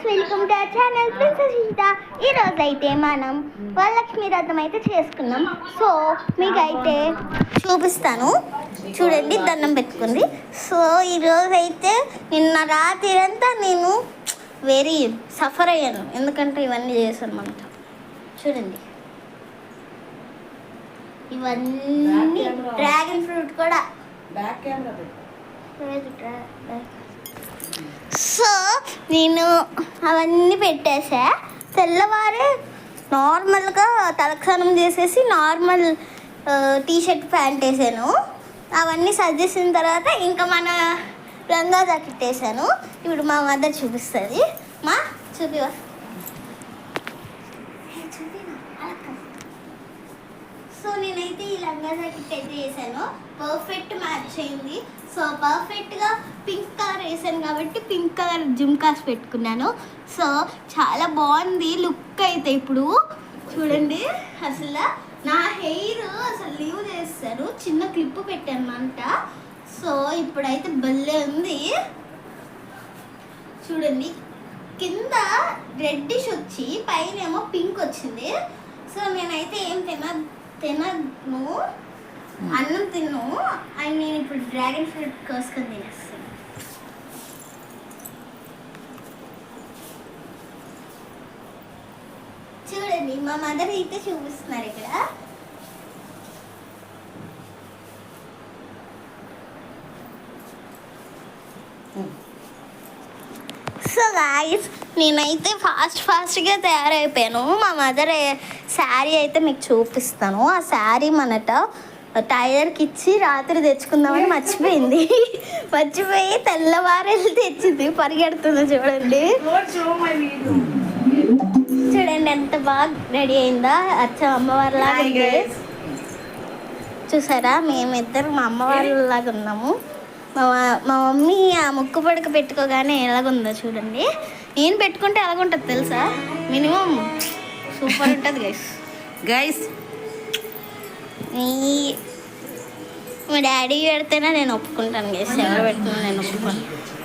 Welcome to our channel princess Sita. ఈరోజు అయితే మనం వరలక్ష్మి వ్రతం అయితే చేసుకున్నాం. సో మీకైతే చూపిస్తాను చూడండి, దండం పెట్టుకుంది. సో ఈరోజు అయితే నిన్న రాత్రి అంతా నేను వెరీ సఫర్ అయ్యాను, ఎందుకంటే ఇవన్నీ చేశాను మనతో. చూడండి ఇవన్నీ డ్రాగన్ ఫ్రూట్ కూడా. సో నేను అవన్నీ పెట్టేసా. తెల్లవారే నార్మల్గా తలస్నానం చేసేసి నార్మల్ టీషర్ట్ ప్యాంట్ వేసాను. అవన్నీ సర్దేసిన తర్వాత ఇంకా మన లంగా జాకెట్ వేసాను. ఇప్పుడు మా మదర్ చూపిస్తుంది. మా చూపివా సో నేనైతే ఈ లంగా జాకెట్ అయితే వేసాను, పర్ఫెక్ట్ మ్యాచ్ అయింది. సో పర్ఫెక్ట్గా పింక్ కలర్ వేసాను కాబట్టి పింక్ కలర్ జుమ్కాస్ పెట్టుకున్నాను. సో చాలా బాగుంది లుక్ అయితే. ఇప్పుడు చూడండి, అసలు నా హెయిర్ అసలు లీవ్ చేస్తాను, చిన్న క్లిప్ పెట్టాను అంట. సో ఇప్పుడైతే భలే ఉంది చూడండి. కింద రెడ్డిష్ వచ్చి పైన ఏమో పింక్ వచ్చింది. సో నేనైతే ఏం తినను, అన్నం తిన్ను. అండ్ నేను ఇప్పుడు డ్రాగన్ ఫ్రూట్ కోసుకొని తినేస్తాను. చూడండి మా మదర్ అయితే చూపిస్తున్నారు ఇక్కడ. సో గాయ్స్, నేనైతే ఫాస్ట్గా తయారైపోయాను. మా మదర్ శారీ అయితే మీకు చూపిస్తాను. ఆ శారీ మనట టైలర్కి ఇచ్చి రాత్రి తెచ్చుకుందామని మర్చిపోయి తెల్లవారెళ్ళి తెచ్చింది, పరిగెడుతుంది. చూడండి ఎంత బాగా రెడీ అయిందా, అచ్చం అమ్మవారిలాగా ఉంది. చూసారా, మేమిద్దరు మా అమ్మవారిలాగా ఉన్నాము. మా మమ్మీ ఆ ముక్కు పడక పెట్టుకోగానే ఎలాగుందో చూడండి. నేను పెట్టుకుంటే ఎలాగుంటుంది తెలుసా, మినిమం సూపర్ ఉంటుంది గైస్. మా డాడీ పెడితేనే నేను ఒప్పుకుంటాను గైస్, ఎవరు పెట్టినా నేను ఒప్పుకోను.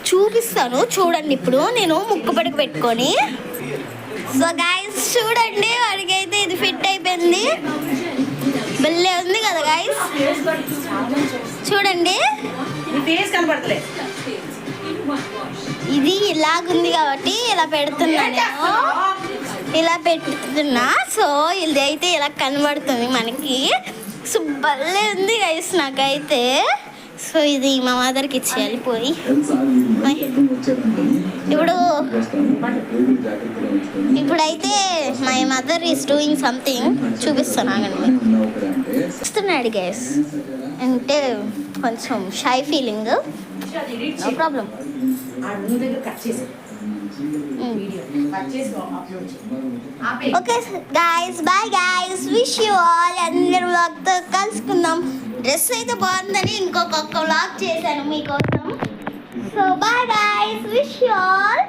చూపిస్తాను చూడండి. ఇప్పుడు నేను ముక్కు పడక పెట్టుకొని, సో గైస్ చూడండి, వాడికైతే ఇది ఫిట్ అయిపోయింది. భలే ఉంది కదా గైస్, చూడండి. ఇది ఇలాగుంది కాబట్టి ఇలా పెడుతున్నా నేను, ఇలా పెడుతున్నా. సో ఇది అయితే ఇలా కనబడుతుంది మనకి. సో భలే ఉంది గైస్ నాకైతే. సో ఇది మా మదర్కి ఇచ్చేయాలి పోయి. ఇప్పుడైతే my mother is doing something, చూపిస్తాను ఆగండి. చూస్తున్నాడు గైస్, అంటే కొంచెం shy feeling, no problem. Okay guys, bye guys, wish you all. అందరు వ్లాగ్తో కలుసుకుందాం. డ్రెస్ అయితే బాగుందని ఇంకొక వ్లాగ్ చేశాను మీకోసం. So bye guys, wish you all.